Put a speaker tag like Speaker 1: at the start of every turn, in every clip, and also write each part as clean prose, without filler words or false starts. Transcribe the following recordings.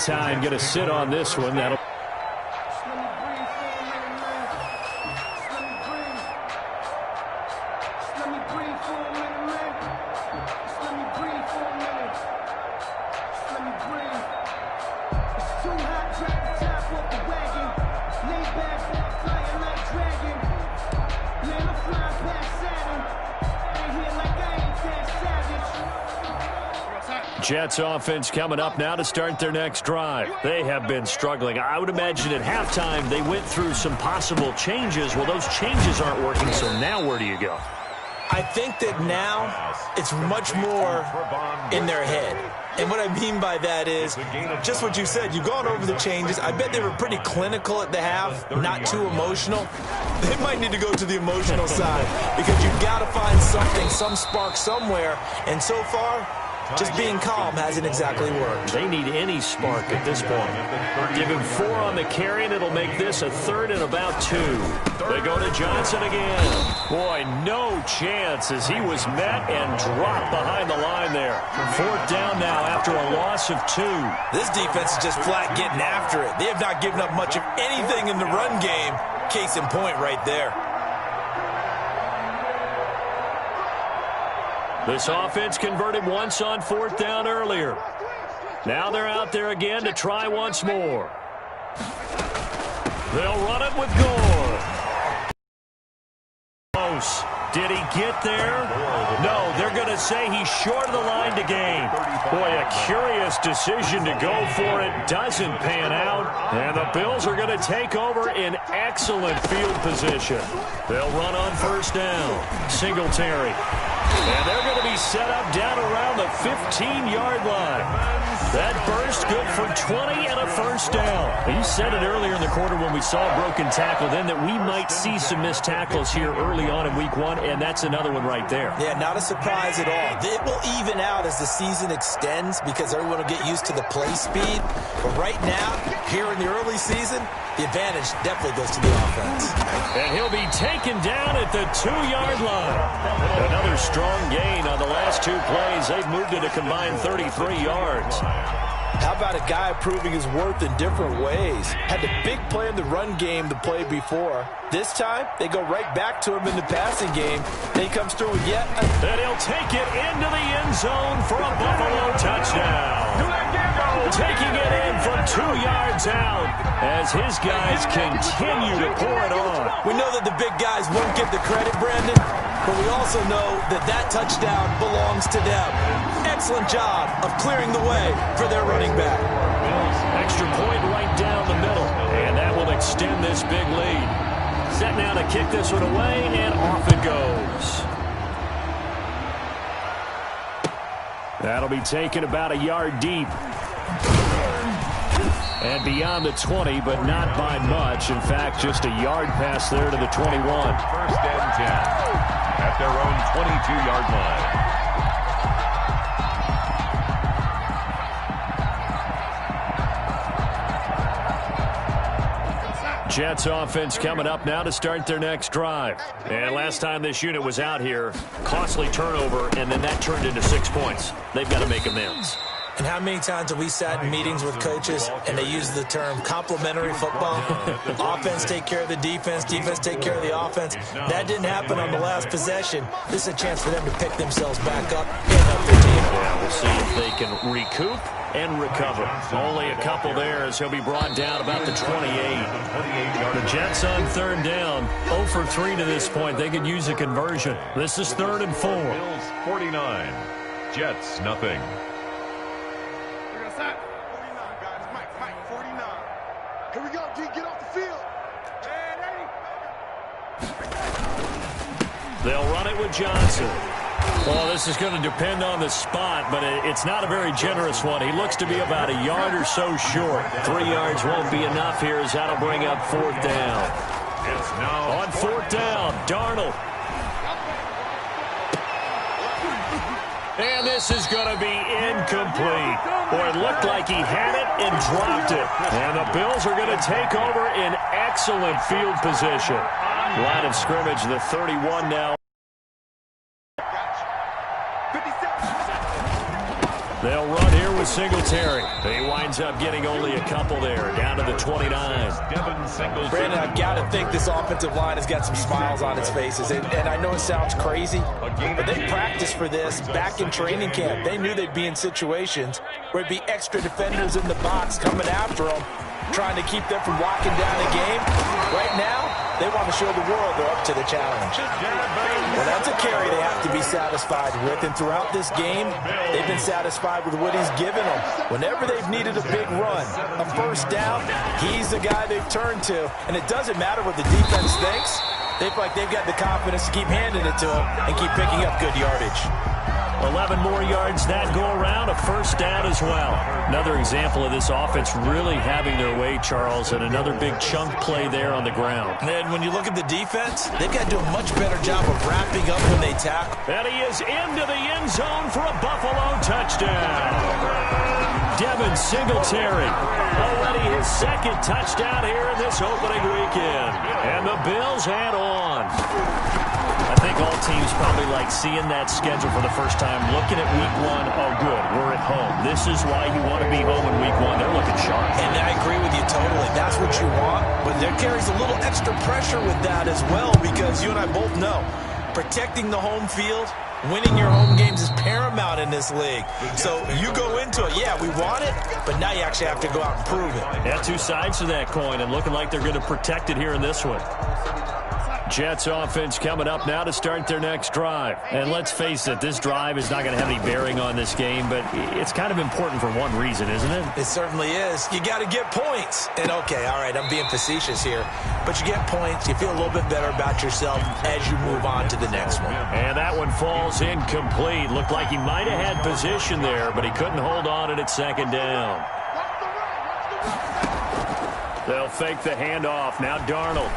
Speaker 1: Valentine going to sit on this one. That'll Jets offense coming up now to start their next drive. They have been struggling. I would imagine at halftime they went through some possible changes. Well, those changes aren't working, so now where do you go?
Speaker 2: I think that now it's much more in their head. And what I mean by that is just what you said. You've gone over the changes. I bet they were pretty clinical at the half, not too emotional. They might need to go to the emotional side because you've got to find something, some spark somewhere. And so far, just being calm hasn't exactly worked.
Speaker 1: They need any spark at this point. Give him 4 on the carry, and it'll make this a 3rd and about 2. They go to Johnson again. Boy, no chance as he was met and dropped behind the line there. 4th down now after a loss of 2.
Speaker 2: This defense is just flat getting after it. They have not given up much of anything in the run game. Case in point right there.
Speaker 1: This offense converted once on 4th down earlier. Now they're out there again to try once more. They'll run it with Gore. Close. Did he get there? No, they're going to say he's short of the line to gain. Boy, a curious decision to go for it. Doesn't pan out. And the Bills are going to take over in excellent field position. They'll run on 1st down. Singletary. And they're going to be set up down around the 15-yard line. That burst good for 20 and a 1st down. You said it earlier in the quarter when we saw a broken tackle then that we might see some missed tackles here early on in week 1, and that's another one right there.
Speaker 2: Yeah, not a surprise at all. It will even out as the season extends because everyone will get used to the play speed. But right now, here in the early season, the advantage definitely goes to the offense.
Speaker 1: And he'll be taken down at the 2-yard line. Another strong gain on the last 2 plays. They've moved it a combined 33 yards.
Speaker 2: How about a guy proving his worth in different ways? Had the big play in the run game the play before. This time, they go right back to him in the passing game. Then he comes through with yet a...
Speaker 1: And he'll take it into the end zone for a Buffalo touchdown. Taking it in from 2 yards out as his guys continue to pour it on.
Speaker 2: We know that the big guys won't get the credit, Brandon, but we also know that that touchdown belongs to them. Excellent job of clearing the way for their running back.
Speaker 1: Extra point right down the middle, and that will extend this big lead. Set now to kick this one away, and off it goes. That'll be taken about a yard deep. And beyond the 20, but not by much. In fact, just a yard pass there to the 21.
Speaker 3: 1st and 10 at their own 22-yard line.
Speaker 1: Jets offense coming up now to start their next drive. And last time this unit was out here, costly turnover, and then that turned into 6 points. They've got to make amends.
Speaker 2: And how many times have we sat in meetings with coaches and they use the term complementary football? Offense take care of the defense, defense take care of the offense. That didn't happen on the last possession. This is a chance for them to pick themselves back up and help their team.
Speaker 1: Yeah, we'll see if they can recoup and recover. Only a couple there as he'll be brought down about the 28. The Jets on 3rd down, 0 for 3 to this point. They could use a conversion. This is 3rd and 4.
Speaker 3: Bills 49, Jets nothing.
Speaker 4: Here we go, D. Get off the field.
Speaker 1: They'll run it with Johnson. Well, this is going to depend on the spot, but it's not a very generous one. He looks to be about a yard or so short. 3 yards won't be enough here as that'll bring up 4th down.
Speaker 3: It's now
Speaker 1: on 4th down, Darnold. And this is going to be incomplete. Boy, it looked like he had it and dropped it. And the Bills are going to take over in excellent field position. Line of scrimmage, the 31 now. They'll run here with Singletary. He winds up getting only a couple there, down to the 29.
Speaker 2: Brandon, I've got to think this offensive line has got some smiles on its faces. And I know it sounds crazy, but they practiced for this back in training camp. They knew they'd be in situations where it'd be extra defenders in the box coming after them, trying to keep them from locking down a game. Right now, they want to show the world they're up to the challenge. Well, that's a carry they have to be satisfied with, and throughout this game, they've been satisfied with what he's given them. Whenever they've needed a big run, a first down, he's the guy they've turned to, and it doesn't matter what the defense thinks. They feel like they've got the confidence to keep handing it to him and keep picking up good yardage.
Speaker 1: 11 more yards that go around, a first down as well. Another example of this offense really having their way, Charles, and another big chunk play there on the ground.
Speaker 2: And when you look at the defense, they've got to do a much better job of wrapping up when they tackle.
Speaker 1: And he is into the end zone for a Buffalo touchdown. Devin Singletary, already his second touchdown here in this opening weekend. And the Bills head on. I think all teams probably like seeing that schedule for the first time, looking at week one. Oh, good, we're at home. This is why you want to be home in week one. They're looking sharp.
Speaker 2: And I agree with you totally. That's what you want. But there carries a little extra pressure with that as well, because you and I both know protecting the home field, winning your home games is paramount in this league. So you go into it, yeah, we want it, but now you actually have to go out and prove it.
Speaker 1: Yeah, two sides to that coin, and looking like they're going to protect it here in this one. Jets offense coming up now to start their next drive. And let's face it, this drive is not going to have any bearing on this game, but it's kind of important for one reason, isn't it?
Speaker 2: It certainly is. You got to get points. And, okay, all right, I'm being facetious here, but you get points, you feel a little bit better about yourself as you move on to the next one.
Speaker 1: And that one falls incomplete. Looked like he might have had position there, but he couldn't hold on at second down. They'll fake the handoff. Now Darnold.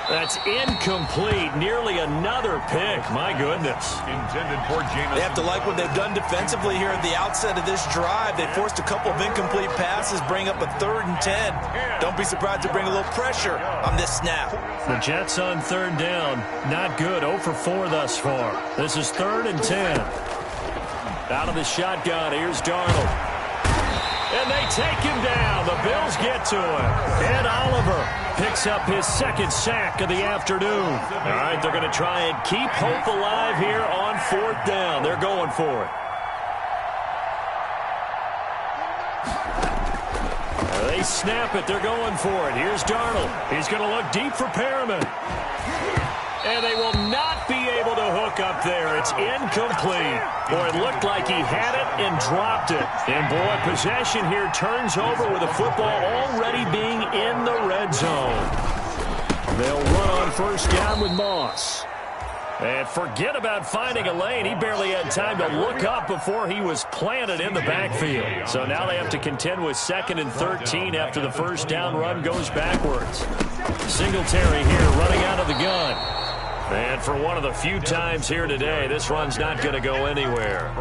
Speaker 1: That's incomplete. Nearly another pick. My goodness.
Speaker 3: Intended for Jameson.
Speaker 2: They have to like what they've done defensively here at the outset of this drive. They forced a couple of incomplete passes, bring up a 3rd and 10. Don't be surprised to bring a little pressure on this snap.
Speaker 1: The Jets on 3rd down. Not good. 0 for 4 thus far. This is 3rd and 10. Out of the shotgun. Here's Darnold. And they take him down. The Bills get to him. Ed Oliver picks up his second sack of the afternoon. All right, they're going to try and keep hope alive here on 4th down. They're going for it. They snap it. They're going for it. Here's Darnold. He's going to look deep for Perriman. And they will not be able to hook up there. It's incomplete. Boy, it looked like he had it and dropped it. And, boy, possession here turns over with the football already being in the red zone. They'll run on 1st down with Moss. And forget about finding a lane. He barely had time to look up before he was planted in the backfield. So now they have to contend with 2nd and 13 after the 1st down run goes backwards. Singletary here running out of the gun. And for one of the few times here today, this run's not going to go anywhere.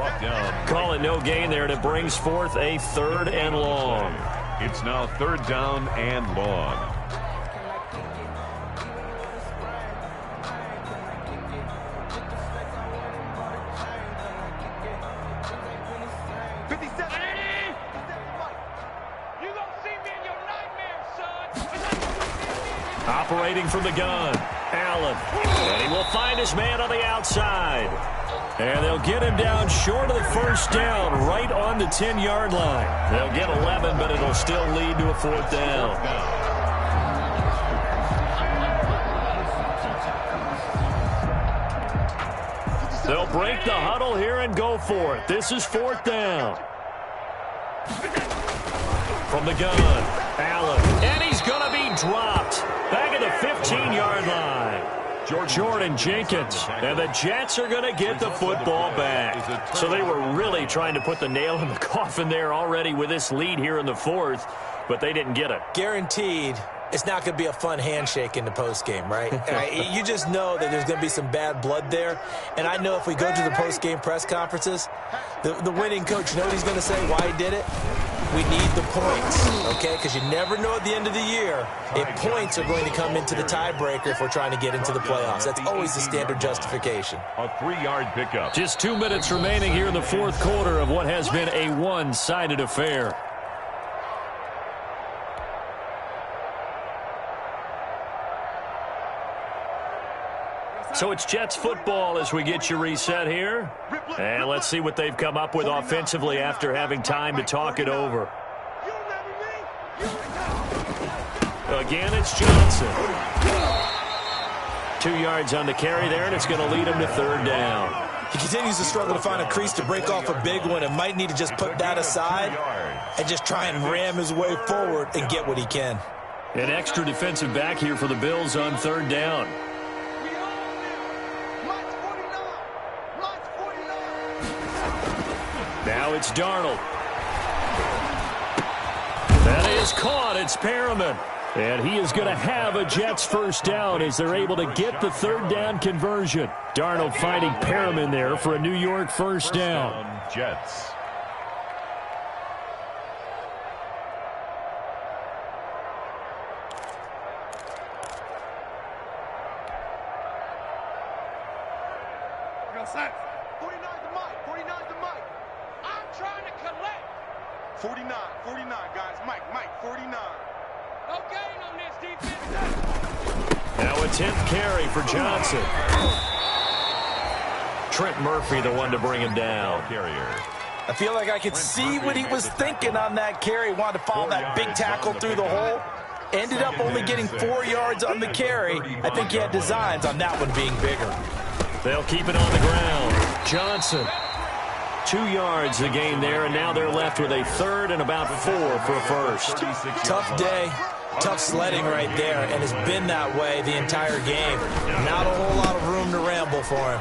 Speaker 1: Call it no gain there, and it brings forth a 3rd and long.
Speaker 3: It's now 3rd down and long.
Speaker 1: Operating from the gun, Allen. And he will find his man on the outside. And they'll get him down short of the 1st down, right on the 10-yard line. They'll get 11, but it'll still lead to a 4th down. They'll break the huddle here and go for it. This is 4th down. From the gun, Allen. And he's going to be dropped. Back at the 15-yard line. Jordan Jenkins. And the Jets are going to get the football back. So they were really trying to put the nail in the coffin there already with this lead here in the 4th, but they didn't get it.
Speaker 2: Guaranteed it's not going to be a fun handshake in the postgame, right? You just know that there's going to be some bad blood there. And I know if we go to the postgame press conferences, the winning coach, you know what he's going to say, why he did it? we need the points, okay? Because you never know at the end of the year if points are going to come into the tiebreaker if we're trying to get into the playoffs. That's always the standard justification.
Speaker 3: A 3-yard pickup.
Speaker 1: Just 2 minutes remaining here in the fourth quarter of what has been a one-sided affair. So it's Jets football as we get you reset here. And let's see what they've come up with offensively after having time to talk it over. Again, it's Johnson. 2 yards on the carry there, and it's going to lead him to third down.
Speaker 2: He continues to struggle to find a crease to break off a big one and might need to just put that aside and just try and ram his way forward and get what he can.
Speaker 1: An extra defensive back here for the Bills on third down. Now it's Darnold. That is caught. It's Perriman. And he is going to have a Jets first down as they're able to get the third down conversion. Darnold finding Perriman there for a New York first down.
Speaker 3: Jets.
Speaker 4: Sack. 49's the mic. 49's the mic. I'm trying to collect. 49, guys. Mike, 49. No gain on this defense.
Speaker 1: Now a 10th carry for Johnson. Trent Murphy, the one to bring him down.
Speaker 2: I feel like I could see what he was thinking on that carry. Wanted to follow that big tackle through the hole. Ended up only getting 4 yards on the carry. I think he had designs on that one being bigger.
Speaker 1: They'll keep it on the ground. Johnson, 2 yards the gain there, and now they're left with a third and about 4 for a first.
Speaker 2: Tough day, tough sledding right there, and it's been that way the entire game. Not a whole lot of room to ramble for him.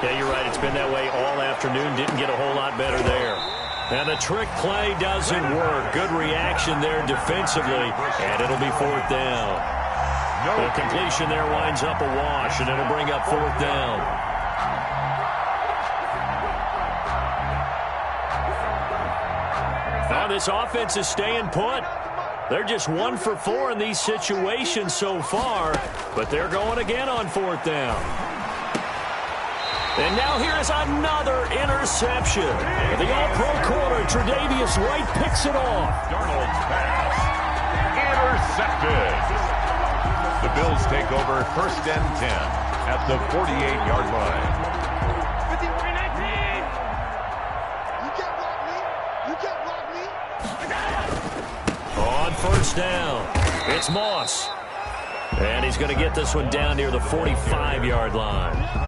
Speaker 1: Yeah, you're right. It's been that way all afternoon. Didn't get a whole lot better there. And the trick play doesn't work. Good reaction there defensively, and it'll be fourth down. The completion there winds up a wash, and it'll bring up fourth down. Now this offense is staying put. They're just 1 for 4 in these situations so far, but they're going again on fourth down. And now here is another interception. The all-pro corner, Tre'Davious White, picks it off.
Speaker 3: Darnold's pass. Intercepted. The Bills take over first and 10 at the 48-yard line.
Speaker 4: 53-19. You can't block me. You can't block me.
Speaker 1: On first down, it's Moss. And he's going to get this one down near the 45-yard line.